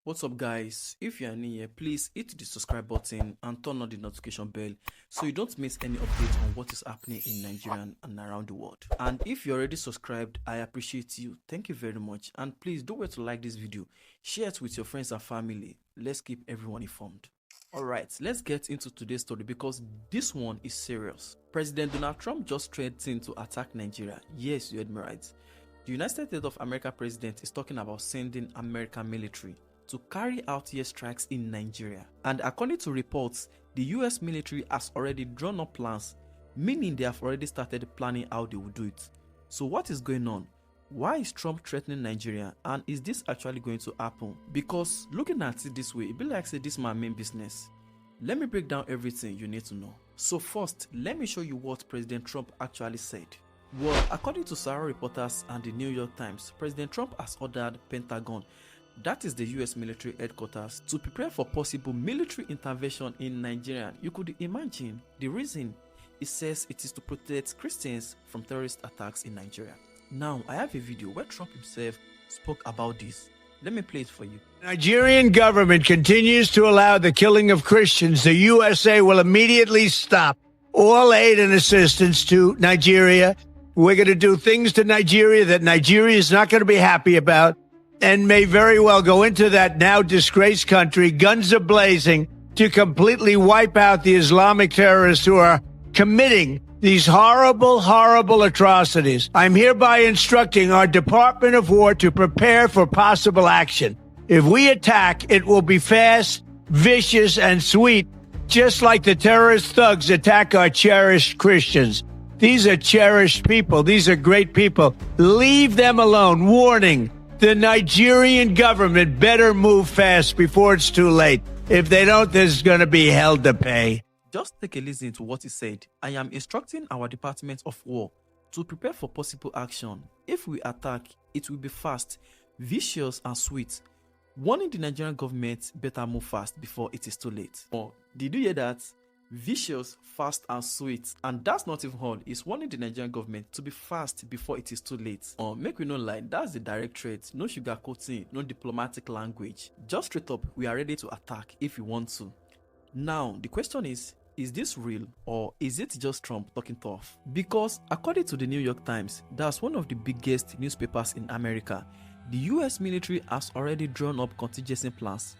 What's up guys, if you are new here, please hit the subscribe button and turn on the notification bell so you don't miss any update on what is happening in Nigeria and around the world. And if you're already subscribed, I appreciate you. Thank you very much. And please do well to like this video, share it with your friends and family. Let's keep everyone informed. Alright, let's get into today's story because this one is serious. President Donald Trump just threatened to attack Nigeria. Yes, you heard me right. The United States of America president is talking about sending American military to carry out airstrikes in Nigeria. And according to reports, the US military has already drawn up plans, meaning they have already started planning how they will do it. So what is going on? Why is Trump threatening Nigeria, and is this actually going to happen? Because looking at it this way, it be like say this is my main business. Let me break down everything you need to know. So first, let me show you what President Trump actually said. Well, according to Sahara Reporters and the New York Times, President Trump has ordered Pentagon, that is the US military headquarters, to prepare for possible military intervention in Nigeria. You could imagine the reason. It says it is to protect Christians from terrorist attacks in Nigeria. Now, I have a video where Trump himself spoke about this. Let me play it for you. Nigerian government continues to allow the killing of Christians. The USA will immediately stop all aid and assistance to Nigeria. We're going to do things to Nigeria that Nigeria is not going to be happy about, and may very well go into that now disgraced country, guns a-blazing, to completely wipe out the Islamic terrorists who are committing these horrible, horrible atrocities. I'm hereby instructing our Department of War to prepare for possible action. If we attack, it will be fast, vicious, and sweet, just like the terrorist thugs attack our cherished Christians. These are cherished people. These are great people. Leave them alone. Warning. The Nigerian government better move fast before it's too late. If they don't, there's going to be hell to pay. Just take a listen to what he said. I am instructing our Department of War to prepare for possible action. If we attack, it will be fast, vicious, and sweet. Warning the Nigerian government better move fast before it is too late. Oh, did you hear that? Vicious, fast, and sweet. And that's not even all. It's warning the Nigerian government to be fast before it is too late. Make we no lie, that's the direct threat. No sugarcoating, no diplomatic language. Just straight up, we are ready to attack if we want to. Now, the question is this real, or is it just Trump talking tough? Because according to the New York Times, that's one of the biggest newspapers in America, the US military has already drawn up contingency plans.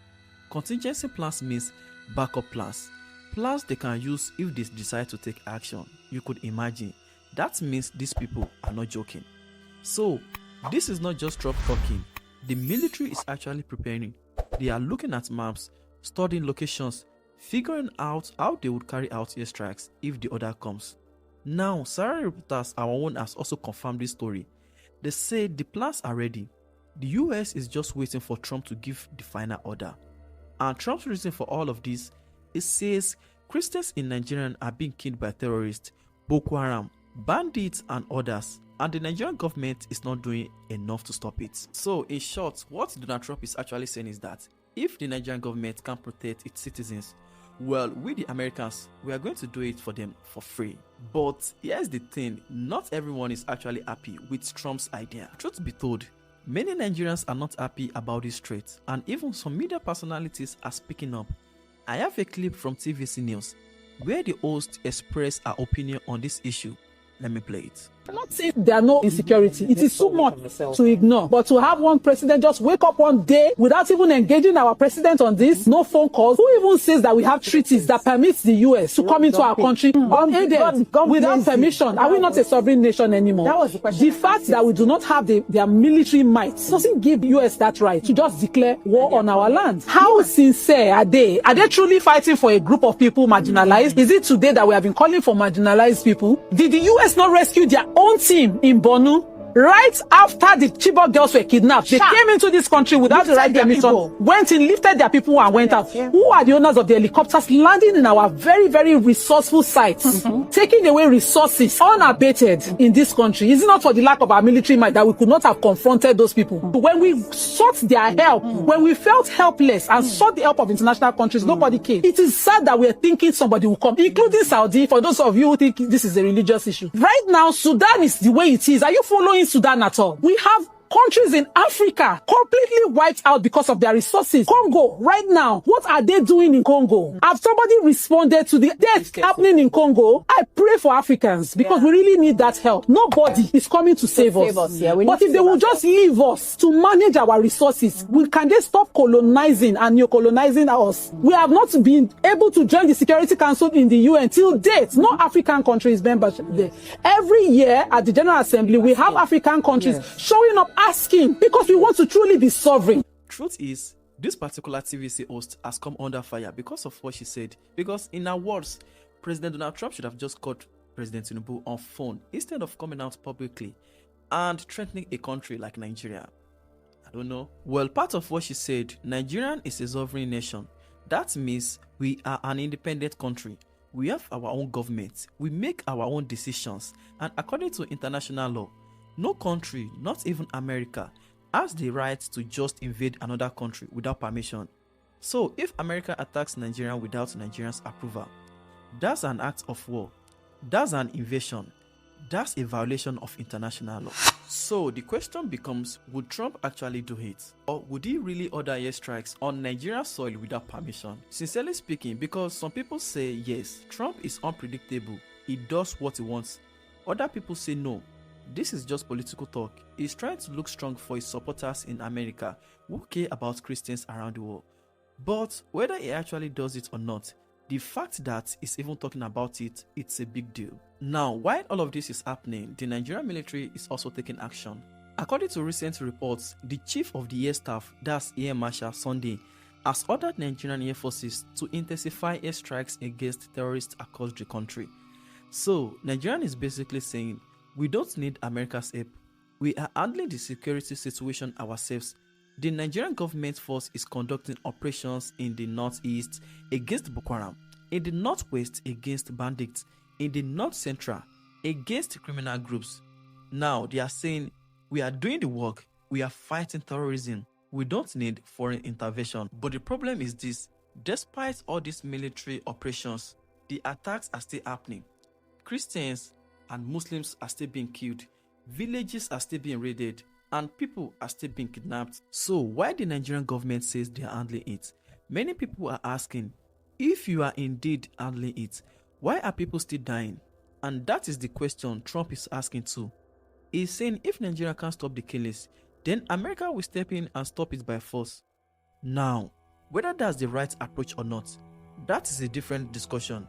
Contingency plans means backup plans. Plans they can use if they decide to take action. You could imagine. That means these people are not joking. So, this is not just Trump talking. The military is actually preparing. They are looking at maps, studying locations, figuring out how they would carry out airstrikes if the order comes. Now, Sahara Reporters, our own, has also confirmed this story. They say the plans are ready. The US is just waiting for Trump to give the final order. And Trump's reason for all of this, it says Christians in Nigeria are being killed by terrorists, Boko Haram, bandits, and others, and the Nigerian government is not doing enough to stop it. So, in short, what Donald Trump is actually saying is that if the Nigerian government can protect its citizens, well, we the Americans, we are going to do it for them for free. But here's the thing, not everyone is actually happy with Trump's idea. Truth be told, many Nigerians are not happy about this threat, and even some media personalities are speaking up. I have a clip from TVC News where the host expressed her opinion on this issue. Let me play it. I'm not saying there are no insecurity. It is too much to ignore. But to have one president just wake up one day without even engaging our president on this, no phone calls. Who even says that we have treaties that permits the US to come into our country unaided without permission? Are we not a sovereign nation anymore? That was the question. The fact that we do not have their military might doesn't give US that right to just declare war on our land. How sincere are they? Are they truly fighting for a group of people marginalized? Is it today that we have been calling for marginalized people? Did the US not rescue their own team in Borno right after the Chibok girls were kidnapped? They came into this country without the right permission, went in, lifted their people and went out. Yeah. Who are the owners of the helicopters landing in our very, very resourceful sites, taking away resources unabated in this country? Is it not for the lack of our military might that we could not have confronted those people? When we sought their help, when we felt helpless and sought the help of international countries, nobody came. It is sad that we are thinking somebody will come, including Saudi, for those of you who think this is a religious issue. Right now, Sudan is the way it is. Are you following Sudan at all? We have countries in Africa completely wiped out because of their resources. Congo, right now, what are they doing in Congo? Have somebody responded to the death happening in Congo? I pray for Africans because we really need that help. Nobody is coming to save us. Yeah, but if they will just leave us to manage our resources, can they stop colonizing and neo-colonizing us? We have not been able to join the Security Council in the UN till date. No African country is membership there. Every year at the General Assembly, we have African countries showing up asking because we want to truly be sovereign. Truth is, this particular TVC host has come under fire because of what she said. Because in her words, President Donald Trump should have just called President Tinubu on phone instead of coming out publicly and threatening a country like Nigeria. I don't know. Well, part of what she said, Nigeria is a sovereign nation. That means we are an independent country. We have our own government. We make our own decisions. And according to international law, no country, not even America, has the right to just invade another country without permission. So if America attacks Nigeria without Nigerians' approval, that's an act of war. That's an invasion. That's a violation of international law. So the question becomes, would Trump actually do it? Or would he really order airstrikes on Nigerian soil without permission? Sincerely speaking, because some people say yes, Trump is unpredictable. He does what he wants. Other people say no. This is just political talk. He's trying to look strong for his supporters in America who care about Christians around the world. But whether he actually does it or not, the fact that he's even talking about it, it's a big deal. Now, while all of this is happening, the Nigerian military is also taking action. According to recent reports, the chief of the air staff, that's Air Marshal Sunday, has ordered Nigerian Air Forces to intensify airstrikes against terrorists across the country. So, Nigerian is basically saying, we don't need America's help. We are handling the security situation ourselves. The Nigerian government force is conducting operations in the northeast against Boko Haram, in the northwest against bandits, in the north central against criminal groups. Now they are saying we are doing the work, we are fighting terrorism, we don't need foreign intervention. But the problem is this, despite all these military operations, the attacks are still happening. Christians and Muslims are still being killed, villages are still being raided, and people are still being kidnapped. So why the Nigerian government says they are handling it? Many people are asking, if you are indeed handling it, why are people still dying? And that is the question Trump is asking too. He's saying if Nigeria can't stop the killings, then America will step in and stop it by force. Now, whether that's the right approach or not, that is a different discussion,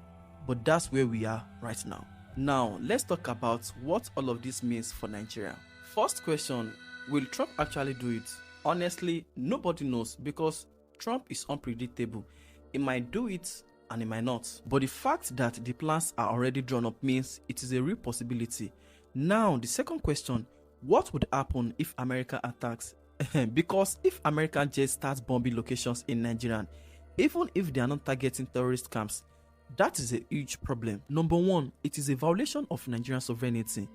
but that's where we are right now. Now, let's talk about what all of this means for Nigeria. First question, will Trump actually do it? Honestly, nobody knows because Trump is unpredictable. He might do it and he might not. But the fact that the plans are already drawn up means it is a real possibility. Now, the second question, what would happen if America attacks? Because if American jets start bombing locations in Nigeria, even if they are not targeting terrorist camps, that is a huge problem. Number one, it is a violation of Nigerian sovereignty.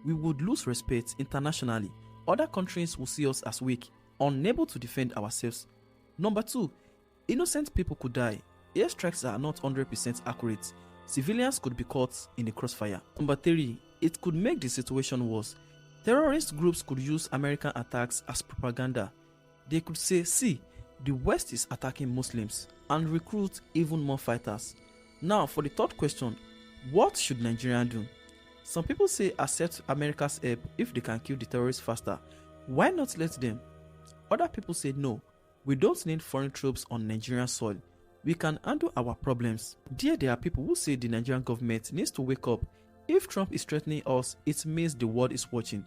We would lose respect internationally. Other countries will see us as weak, unable to defend ourselves. Number two, innocent people could die. Airstrikes are not 100% accurate. Civilians could be caught in the crossfire. Number three, it could make the situation worse. Terrorist groups could use American attacks as propaganda. They could say, see, the West is attacking Muslims, and recruit even more fighters. Now, for the third question, what should Nigeria do? Some people say accept America's help if they can kill the terrorists faster. Why not let them? Other people say no, we don't need foreign troops on Nigerian soil. We can handle our problems. There are people who say the Nigerian government needs to wake up. If Trump is threatening us, it means the world is watching.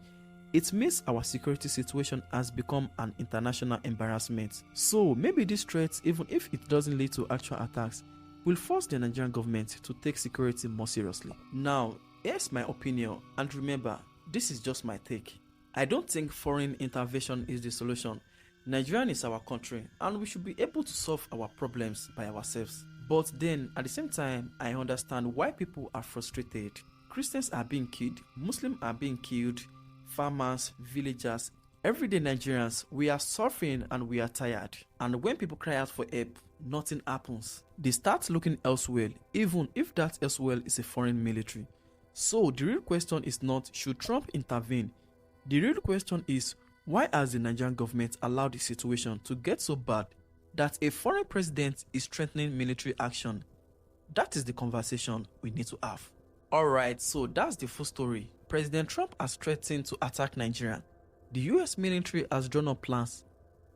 It means our security situation has become an international embarrassment. So maybe this threat, even if it doesn't lead to actual attacks, will force the Nigerian government to take security more seriously. Now, here's my opinion, and remember, this is just my take. I don't think foreign intervention is the solution. Nigeria is our country, and we should be able to solve our problems by ourselves. But then, at the same time, I understand why people are frustrated. Christians are being killed, Muslims are being killed, farmers, villagers, everyday Nigerians, we are suffering and we are tired. And when people cry out for help, nothing happens. They start looking elsewhere, even if that elsewhere is a foreign military. So the real question is not should Trump intervene? The real question is, Why has the Nigerian government allowed the situation to get so bad that a foreign president is threatening military action? That is the conversation we need to have. Alright, so that's the full story. President Trump has threatened to attack Nigeria. The US military has drawn up plans.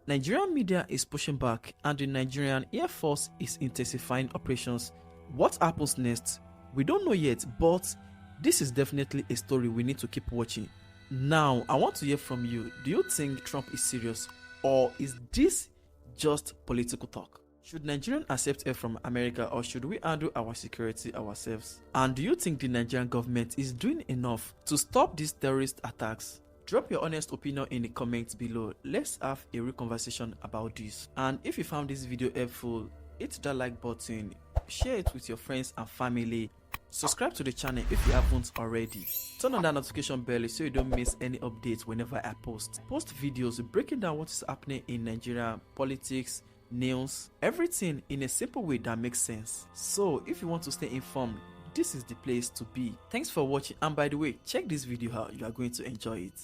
Nigerian media is pushing back and the Nigerian Air Force is intensifying operations. What happens next? We don't know yet, but this is definitely a story we need to keep watching. Now, I want to hear from you. Do you think Trump is serious, or is this just political talk? Should Nigerians accept help from America, or should we handle our security ourselves? And do you think the Nigerian government is doing enough to stop these terrorist attacks? Drop your honest opinion in the comments below. Let's have a real conversation about this. And if you found this video helpful, hit that like button, share it with your friends and family, subscribe to the channel if you haven't already, turn on that notification bell so you don't miss any updates whenever I post videos breaking down what is happening in Nigeria, politics, news, everything in a simple way that makes sense. So if you want to stay informed, this is the place to be. Thanks for watching, and by the way, check this video out, you are going to enjoy it.